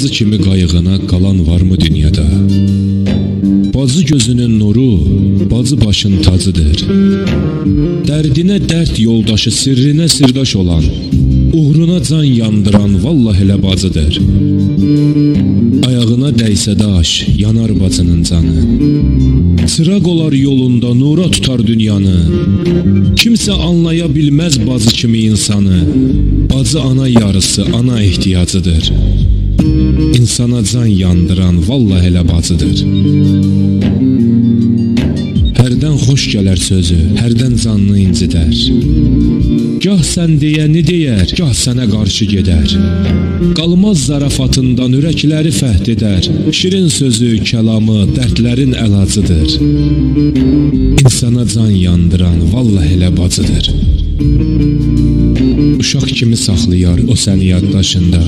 Bacı kimi qayığına qalan varmı dünyada? Bacı gözünün nuru, bacı başın tacıdır. Dərdinə dərd yoldaşı, sirrinə sirdaş olan, uğruna can yandıran vallahi elə bacıdır. Ayağına dəysə daş, yanar bacının canı. Çıraq olar yolunda, nura tutar dünyanı. Kimsə anlaya bilməz bacı kimi insanı. Bacı ana yarısı, ana ehtiyacıdır. İnsana can yandıran vallahi elə bacıdır. Hərdən xoş gələr sözü, hərdən canını incidər. Gah sən deyəni deyər, gah sənə qarşı gedər. Qalmaz zarafatından ürəkləri fəhd edər. Şirin sözü, kəlamı, dərdlərin əlacıdır. İnsana can yandıran vallahi elə bacıdır. Uşaq kimi saxlayar o səni yaddaşında.